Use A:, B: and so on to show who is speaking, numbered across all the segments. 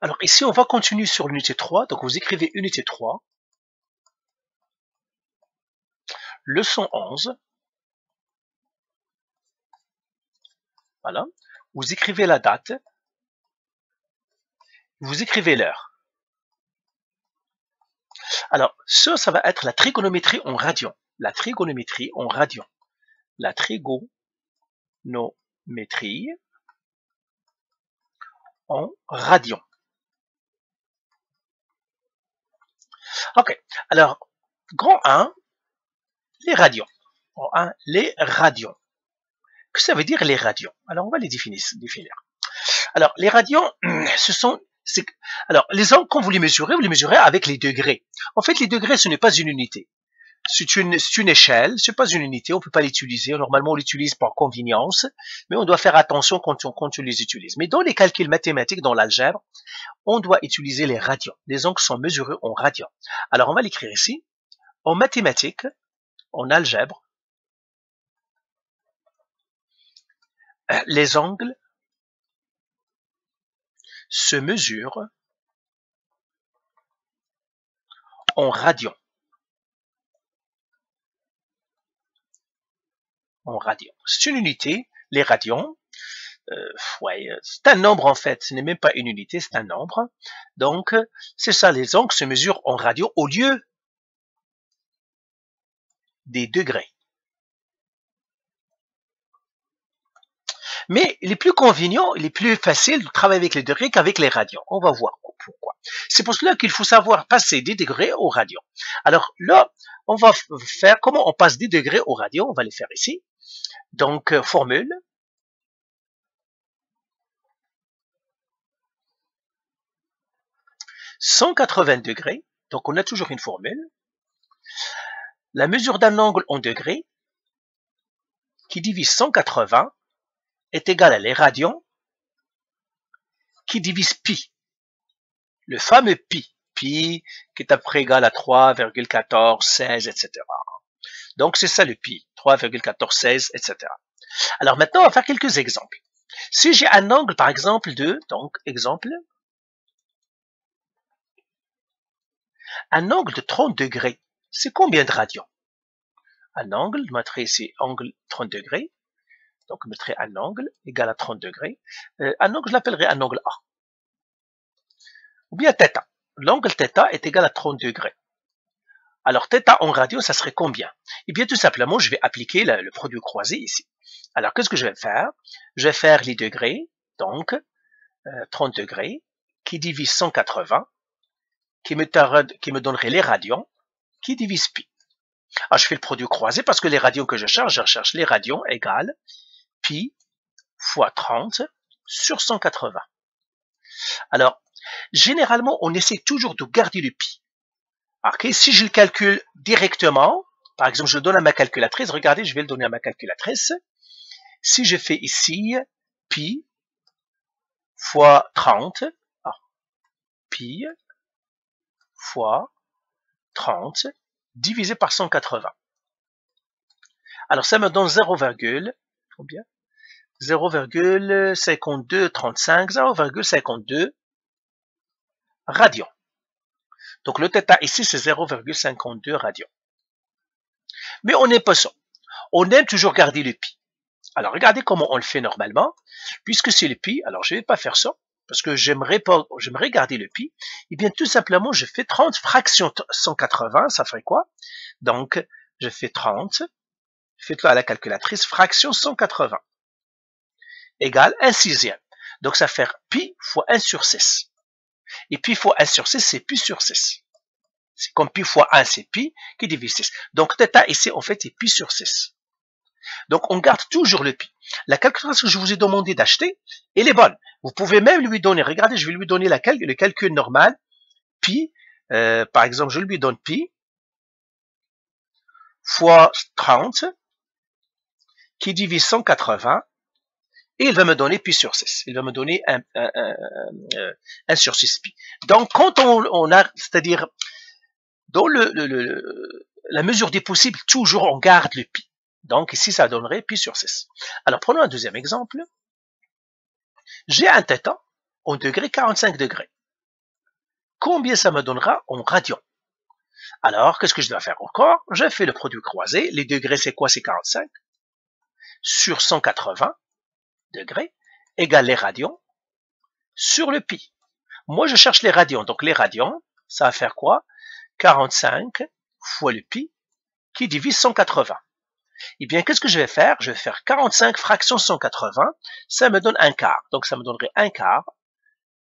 A: Alors ici, on va continuer sur l'unité 3. Donc vous écrivez unité 3, leçon 11. Voilà. Vous écrivez la date. Vous écrivez l'heure. Alors, ça va être la trigonométrie en radian. La trigonométrie en radian. La trigonométrie en radian. Ok. Alors, grand 1, les radians. Grand 1, les radians. Que ça veut dire les radians? Alors, on va les définir. Alors, les radians, ce sont... Alors, les angles, quand vous les mesurez avec les degrés. En fait, les degrés, ce n'est pas une unité. C'est une échelle, c'est pas une unité, on peut pas l'utiliser. Normalement, on l'utilise par convenience, mais on doit faire attention quand on les utilise. Mais dans les calculs mathématiques, dans l'algèbre, on doit utiliser les radians. Les angles sont mesurés en radians. Alors, on va l'écrire ici. En mathématiques, en algèbre, les angles se mesurent en radians. En radians. C'est une unité, les radians. Ouais, c'est un nombre en fait, ce n'est même pas une unité, c'est un nombre. Donc, c'est ça, les angles se mesurent en radians au lieu des degrés. Mais il est plus convenient, il est plus facile de travailler avec les degrés qu'avec les radians. On va voir pourquoi. C'est pour cela qu'il faut savoir passer des degrés au radian. Alors là, on va faire comment on passe des degrés au radian. On va les faire ici. Donc, formule. « 180 degrés », donc on a toujours une formule. La mesure d'un angle en degrés qui divise 180 est égale à les radians qui divise pi. Le fameux pi. Pi qui est à peu près égal à 3,1416, etc. Donc c'est ça le pi. 3,1416, etc. Alors maintenant, on va faire quelques exemples. Si j'ai un angle, par exemple, un angle de 30 degrés, c'est combien de radians? Un angle, je mettrai ici angle 30 degrés. Donc, je mettrai un angle égal à 30 degrés. Un angle, je l'appellerai un angle A. Ou bien θ. L'angle θ est égal à 30 degrés. Alors, θ en radio, ça serait combien? Eh bien, tout simplement, je vais appliquer le produit croisé ici. Alors, qu'est-ce que je vais faire? Je vais faire les degrés, donc 30 degrés, qui divise 180, qui me donnerait les radians, qui divise pi. Alors, je fais le produit croisé parce que les radians que je recherche les radians égale pi fois 30 sur 180. Alors, généralement, on essaie toujours de garder le pi. Alors, si je le calcule directement, par exemple, je le donne à ma calculatrice, regardez, je vais le donner à ma calculatrice. Si je fais ici pi fois 30, pi fois 30 divisé par 180. Alors, ça me donne 0,5235, 0,52 radians. Donc, le θ ici, c'est 0,52 radians. Mais on n'aime pas ça. On aime toujours garder le pi. Alors, regardez comment on le fait normalement. Puisque c'est le pi, alors je ne vais pas faire ça, parce que j'aimerais garder le pi. Eh bien, tout simplement, je fais 30 fractions 180, ça ferait quoi? Donc, je fais 30, faites-le à la calculatrice, fraction 180, égale 1 sixième. Donc, ça fait pi fois 1 sur 6. Et pi fois 1 sur 6, c'est pi sur 6. C'est comme pi fois 1, c'est pi qui divise 6. Donc, θ ici, en fait, c'est pi sur 6. Donc, on garde toujours le pi. La calculatrice que je vous ai demandé d'acheter, elle est bonne. Vous pouvez même lui donner, regardez, je vais lui donner le calcul normal. Pi, par exemple, je lui donne pi fois 30 qui divise 180 et il va me donner pi sur 6. Il va me donner 1 sur 6 pi. Donc, quand on a, c'est-à-dire, dans la mesure des possibles, toujours on garde le pi. Donc, ici, ça donnerait pi sur 6. Alors, prenons un deuxième exemple. J'ai un θ en degrés 45 degrés. combien ça me donnera en radians. Alors, qu'est-ce que je dois faire encore? Je fais le produit croisé. Les degrés, c'est quoi? C'est 45 sur 180 degrés égale les radians sur le pi. Moi, je cherche les radians. Donc, les radians, ça va faire quoi? 45 fois le pi qui divise 180. Eh bien, qu'est-ce que je vais faire? Je vais faire 45 fractions 180. Ça me donne un quart. Donc, ça me donnerait un quart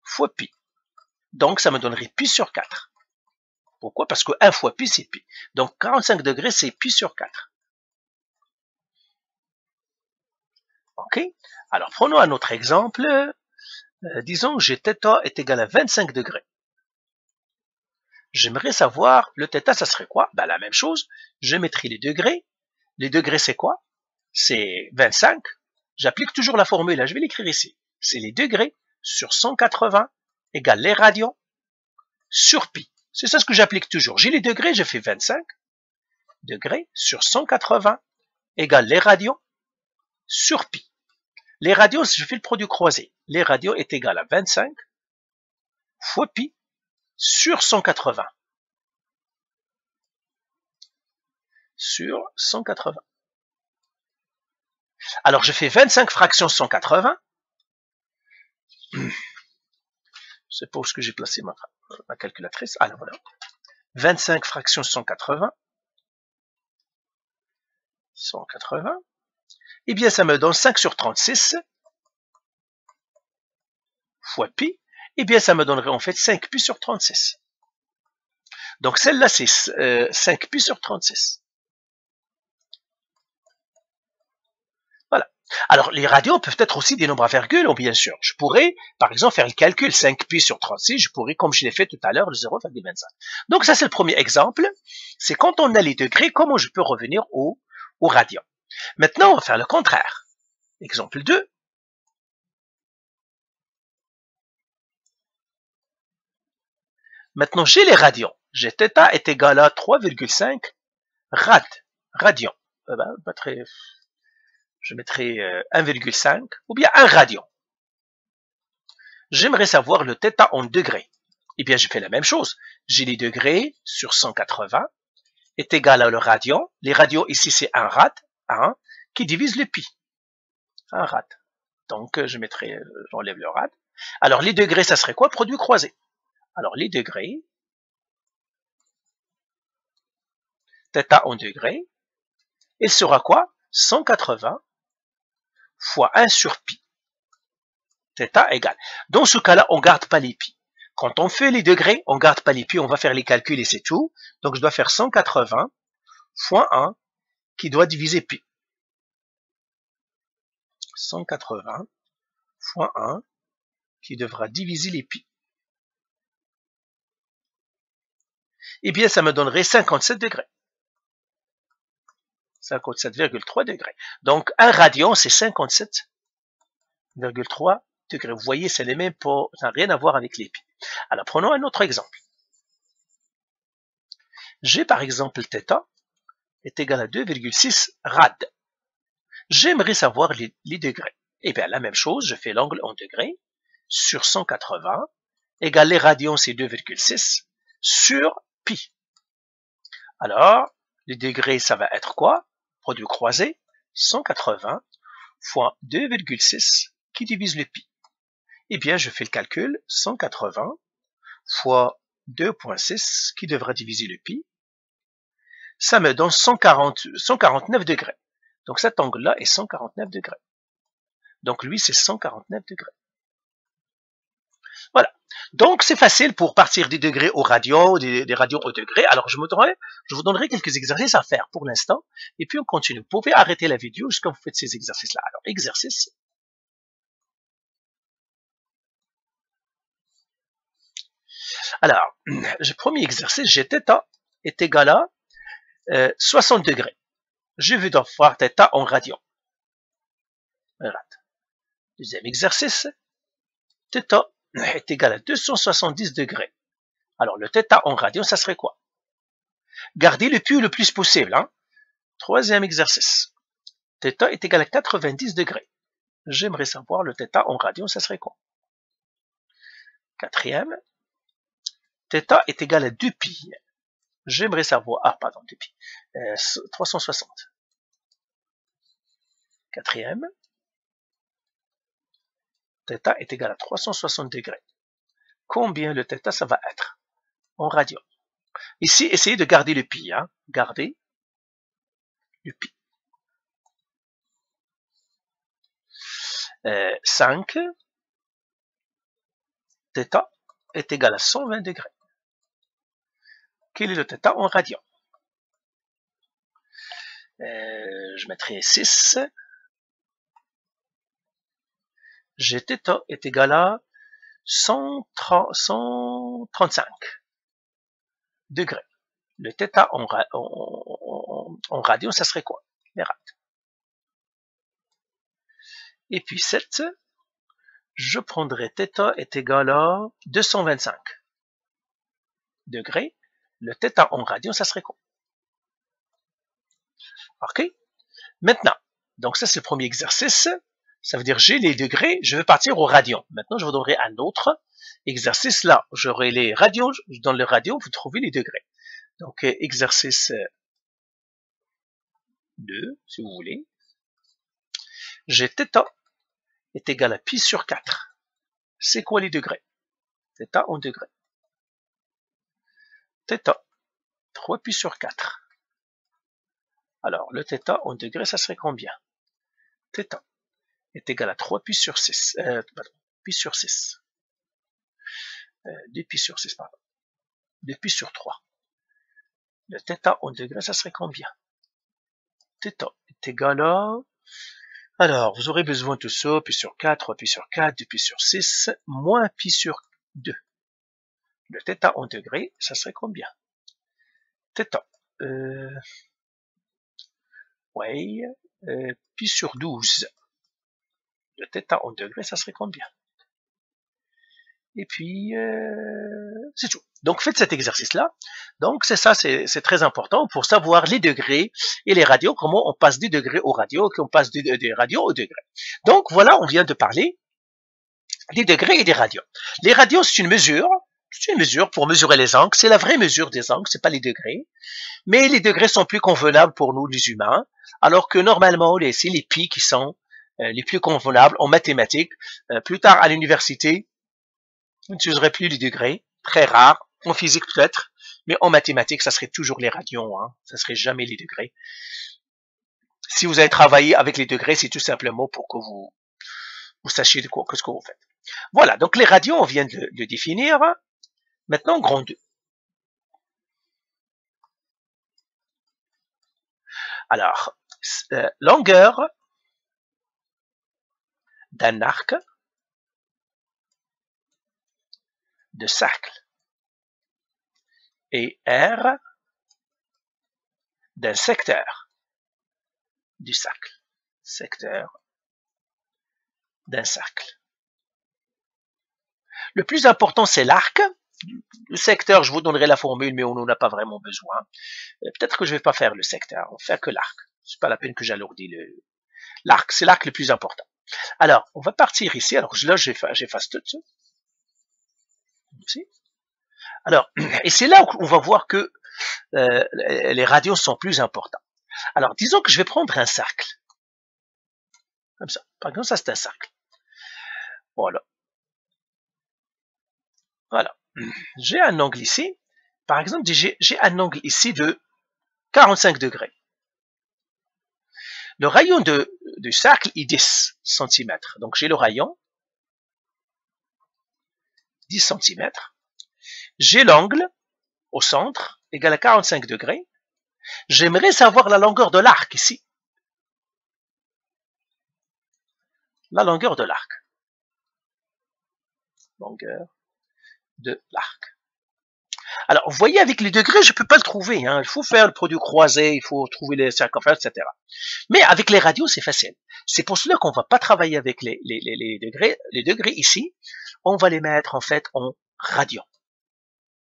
A: fois pi. Donc, ça me donnerait pi sur 4. Pourquoi? Parce que 1 fois pi, c'est pi. Donc, 45 degrés, c'est pi sur 4. OK? Alors, prenons un autre exemple. Disons que θ est égal à 25 degrés. J'aimerais savoir, le θ, ça serait quoi? Ben, la même chose. Je mettrai les degrés. Les degrés, c'est quoi? C'est 25. J'applique toujours la formule. Je vais l'écrire ici. C'est les degrés sur 180 égale les radians sur pi. C'est ça ce que j'applique toujours. J'ai les degrés, je fais 25 degrés sur 180 égale les radians sur pi. Les radians, je fais le produit croisé. Les radians est égal à 25 fois pi sur 180. Sur 180. Alors, je fais 25 fractions 180. C'est pour ce que j'ai placé ma calculatrice. Alors, voilà. 25 fractions 180. 180. Eh bien, ça me donne 5 sur 36 fois pi. Eh bien, ça me donnerait en fait 5 pi sur 36. Donc, celle-là, c'est 5 pi sur 36. Voilà. Alors, les radians peuvent être aussi des nombres à virgule, bien sûr. Je pourrais, par exemple, faire le calcul 5 pi sur 36. Je pourrais, comme je l'ai fait tout à l'heure, le 0,25. Donc, ça, c'est le premier exemple. C'est quand on a les degrés, comment je peux revenir au radian. Maintenant, on va faire le contraire. Exemple 2. Maintenant, j'ai les radians. J'ai θ est égal à 3,5 radians. Je mettrai 1,5 ou bien 1 radian. J'aimerais savoir le θ en degrés. Eh bien, je fais la même chose. J'ai les degrés sur 180 est égal à le radian. Les radians ici, c'est 1 rad, 1, qui divise le pi. 1 rad. Donc, j'enlève le rad. Alors, les degrés, ça serait quoi? Produit croisé. Alors, les degrés, θ en degrés, il sera quoi? 180 fois 1 sur pi. θ égale. Dans ce cas-là, on ne garde pas les pi. Quand on fait les degrés, on ne garde pas les pi, on va faire les calculs et c'est tout. Donc, je dois faire 180 fois 1 qui doit diviser pi. 180 fois 1 qui devra diviser les pi. Eh bien, ça me donnerait 57 degrés. 57,3 degrés. Donc, 1 radian, c'est 57,3 degrés. Vous voyez, c'est les mêmes pas, ça n'a rien à voir avec les pi. Alors, prenons un autre exemple. J'ai par exemple θ est égal à 2,6 rad. J'aimerais savoir les degrés. Eh bien, la même chose, je fais l'angle en degrés sur 180 égale les radians, c'est 2,6 sur pi. Alors, les degrés, ça va être quoi? Produit croisé, 180 fois 2,6 qui divise le pi. Eh bien, je fais le calcul, 180 fois 2,6 qui devra diviser le pi. Ça me donne 149 degrés. Donc cet angle-là est 149 degrés. Donc lui, c'est 149 degrés. Voilà. Donc c'est facile pour partir des degrés au radian, des radians au degré. Alors je vous donnerai quelques exercices à faire pour l'instant. Et puis on continue. Vous pouvez arrêter la vidéo jusqu'à vous faites ces exercices-là. Alors exercice. Alors, le premier exercice, j'ai θ est égal à 60 degrés. Je vais donc voir θ en radian. Deuxième exercice, θ est égal à 270 degrés. Alors, le θ en radian, ça serait quoi? Gardez le pi le plus possible. Hein. Troisième exercice, θ est égal à 90 degrés. J'aimerais savoir le θ en radian, ça serait quoi? Quatrième, θ est égal à 2pi. J'aimerais savoir, pardon, 2pi, 360. Quatrième, θ est égal à 360 degrés. Combien le θ ça va être en radians? Ici, essayez de garder le pi, hein. Gardez le pi. 5, θ est égal à 120 degrés. Quel est le θ en radians? Je mettrai 6. G θ est égal à 135 degrés. Le θ en radians, ça serait quoi? Les radians. Et puis 7, je prendrai θ est égal à 225 degrés. Le θ en radians, ça serait quoi? Ok? Maintenant, donc ça c'est le premier exercice. Ça veut dire j'ai les degrés, je vais partir au radian. Maintenant, je vous donnerai un autre exercice là. J'aurai les radians, dans le radian, vous trouvez les degrés. Donc, exercice 2, si vous voulez. J'ai θ est égal à pi sur 4. C'est quoi les degrés? θ en degrés. θ, 3 pi sur 4. Alors, le θ en degrés, ça serait combien? θ est égal à 3 pi sur 6. Pi sur 6. 2 pi sur 6, pardon. 2 pi sur 3. Le θ en degrés, ça serait combien? θ est égal à... Alors, vous aurez besoin de ça, pi sur 4, 3 pi sur 4, 2 pi sur 6, moins pi sur 2. Le θ en degrés, ça serait combien? θ, oui, pi sur 12. Le θ en degrés, ça serait combien? Et puis, c'est tout. Donc, faites cet exercice-là. Donc, c'est ça, c'est très important pour savoir les degrés et les radios, comment on passe des degrés aux radios, qu'on passe des radios aux degrés. Donc, voilà, on vient de parler des degrés et des radios. Les radios, c'est une mesure pour mesurer les angles. C'est la vraie mesure des angles, c'est pas les degrés. Mais les degrés sont plus convenables pour nous, les humains, alors que normalement, c'est les pi qui sont les plus convenables en mathématiques. Plus tard, à l'université, vous n'utiliserez plus les degrés, très rare, en physique peut-être, mais en mathématiques, ça serait toujours les radians, hein, ça serait jamais les degrés. Si vous avez travaillé avec les degrés, c'est tout simplement pour que vous sachiez de quoi, ce que vous faites. Voilà, donc les radians, on vient de le définir. Maintenant, grand 2. Alors, longueur d'un arc de cercle et R d'un secteur du cercle. Secteur d'un cercle. Le plus important, c'est l'arc. Le secteur, je vous donnerai la formule, mais on n'en a pas vraiment besoin. Peut-être que je ne vais pas faire le secteur, on va faire que l'arc. C'est pas la peine que j'alourdis l'arc. C'est l'arc le plus important. Alors, on va partir ici. Alors là, j'efface tout ça. Ici. Alors, et c'est là où on va voir que les radios sont plus importants. Alors, disons que je vais prendre un cercle. Comme ça. Par exemple, ça c'est un cercle. Voilà. Voilà. J'ai un angle ici. Par exemple, j'ai un angle ici de 45 degrés. Le rayon du cercle est 10 cm. Donc, j'ai le rayon 10 cm. J'ai l'angle au centre égal à 45 degrés. J'aimerais savoir la longueur de l'arc ici. La longueur de l'arc. Longueur de l'arc. Alors, vous voyez, avec les degrés, je ne peux pas le trouver. Hein. Il faut faire le produit croisé, il faut trouver les circonférences, etc. Mais avec les radios, c'est facile. C'est pour cela qu'on ne va pas travailler avec les degrés. Les degrés ici, on va les mettre en fait en radians.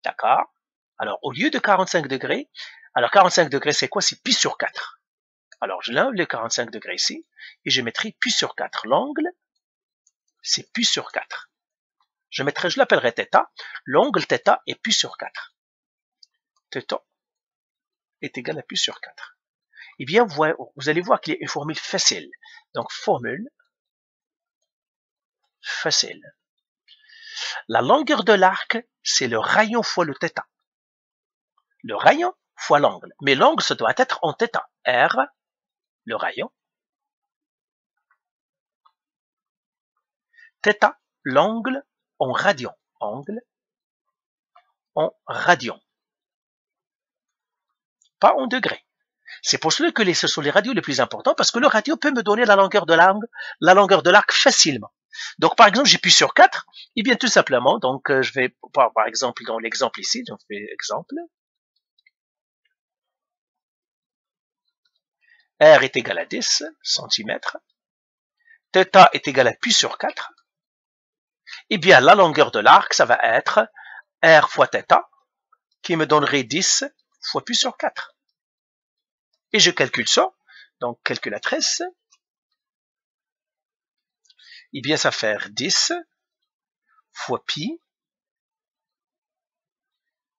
A: D'accord? Alors, au lieu de 45 degrés, alors 45 degrés, c'est quoi? C'est pi sur 4. Alors, je lève les 45 degrés ici, et je mettrai pi sur 4. L'angle, c'est pi sur 4. je l'appellerai θ. L'angle θ est pi sur 4. Θ est égal à pi sur 4. Eh bien, vous allez voir qu'il y a une formule facile. Donc, formule facile. La longueur de l'arc, c'est le rayon fois le θ. Le rayon fois l'angle. Mais l'angle, ça doit être en θ. R, le rayon. θ, l'angle en radian. Angle en radian. Pas en degrés. C'est pour cela que ce sont les radios les plus importants, parce que le radio peut me donner la longueur de l'arc facilement. Donc, par exemple, j'ai pi sur 4, et bien tout simplement, donc je vais, par exemple, dans l'exemple ici, donc je fais exemple. R est égal à 10 cm. θ est égal à pi sur 4. Eh bien, la longueur de l'arc, ça va être R fois θ, qui me donnerait 10 fois pi sur 4. Et je calcule ça. Donc, calculatrice. Eh bien, ça va faire 10 fois pi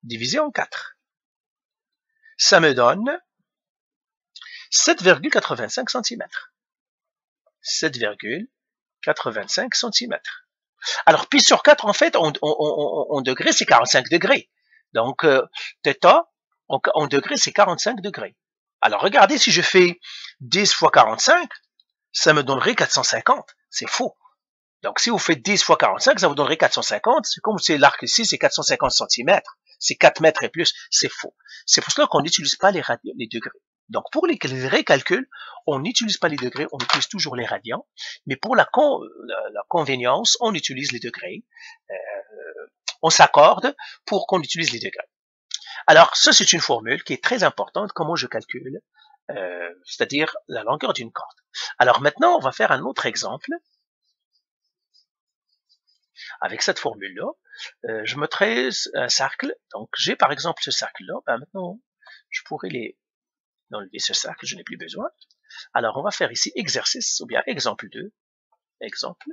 A: divisé en 4. Ça me donne 7,85 cm. 7,85 cm. Alors, pi sur 4, en fait, en degrés, c'est 45 degrés. Donc, θ, en degrés, c'est 45 degrés. Alors, regardez, si je fais 10 fois 45, ça me donnerait 450. C'est faux. Donc, si vous faites 10 fois 45, ça vous donnerait 450. C'est comme c'est l'arc ici, c'est 450 cm. C'est 4 mètres et plus. C'est faux. C'est pour cela qu'on n'utilise pas les degrés. Donc, pour les vrais calculs, on n'utilise pas les degrés, on utilise toujours les radians. Mais pour la convenience, on utilise les degrés. On s'accorde pour qu'on utilise les degrés. Alors, ça, c'est une formule qui est très importante, comment je calcule, c'est-à-dire la longueur d'une corde. Alors, maintenant, on va faire un autre exemple. Avec cette formule-là, je mettrai un cercle. Donc, j'ai par exemple ce cercle-là. Ben, maintenant, je pourrais enlever ce cercle, je n'ai plus besoin. Alors, on va faire ici exercice, ou bien exemple 2. Exemple.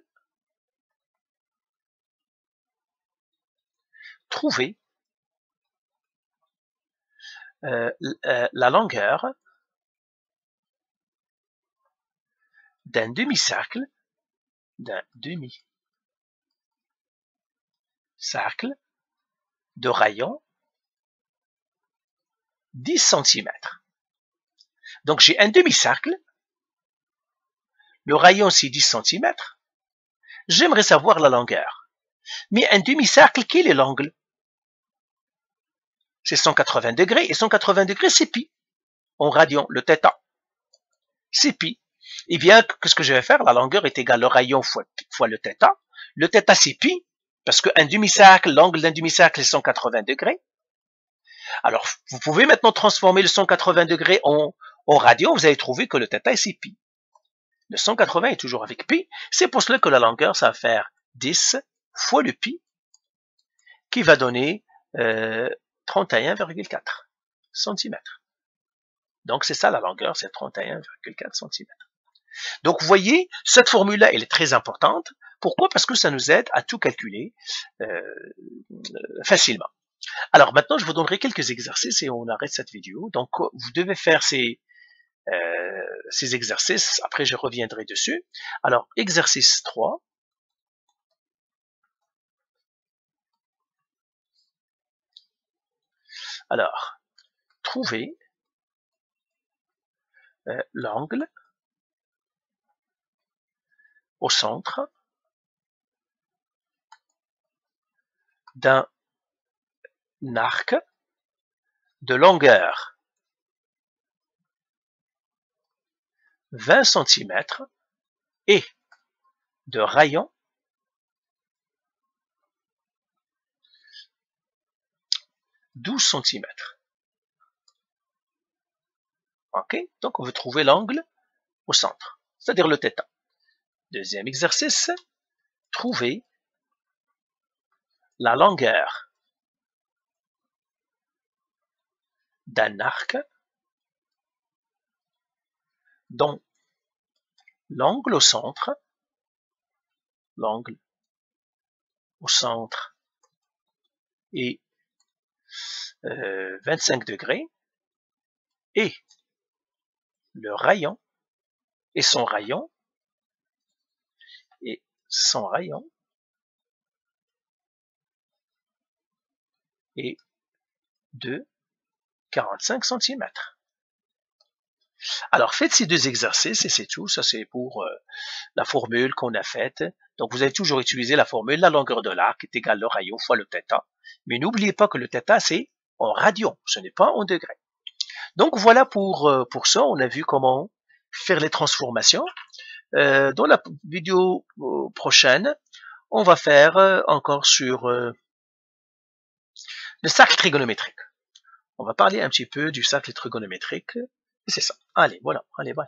A: Trouver la longueur d'un demi-cercle, de rayon 10 cm. Donc, j'ai un demi-cercle. Le rayon, c'est 10 cm. J'aimerais savoir la longueur. Mais un demi-cercle, quel est l'angle? C'est 180 degrés. Et 180 degrés, c'est pi. En radian, le θ. C'est pi. Eh bien, qu'est-ce que je vais faire? La longueur est égale au rayon fois le θ. Le θ, c'est pi. Parce qu'un demi-cercle, l'angle d'un demi-cercle est 180 degrés. Alors, vous pouvez maintenant transformer le 180 degrés en radian. Vous allez trouver que le θ, c'est pi. Le 180 est toujours avec pi. C'est pour cela que la longueur, ça va faire 10 fois le pi, qui va donner 31,4 cm. Donc, c'est ça la longueur, c'est 31,4 cm. Donc, vous voyez, cette formule-là, elle est très importante. Pourquoi? Parce que ça nous aide à tout calculer facilement. Alors, maintenant, je vous donnerai quelques exercices et on arrête cette vidéo. Donc, vous devez faire ces exercices. Après, je reviendrai dessus. Alors, exercice 3. Alors, trouver l'angle au centre d'un arc de longueur 20 cm et de rayon 12 cm. Ok? Donc, on veut trouver l'angle au centre, c'est-à-dire le θ. Deuxième exercice, trouver la longueur d'un arc dont l'angle au centre au centre est 25 degrés, et le rayon, et son rayon est de 45 cm. Alors faites ces deux exercices et c'est tout. Ça c'est pour la formule qu'on a faite. Donc vous allez toujours utiliser la formule, la longueur de l'arc est égale le rayon fois le θ. Mais n'oubliez pas que le θ c'est en radians, ce n'est pas en degrés. Donc voilà pour ça, on a vu comment faire les transformations. Dans la vidéo prochaine, on va faire encore sur le cercle trigonométrique. On va parler un petit peu du cercle trigonométrique. Et c'est ça. Allez, voilà. Allez, bye.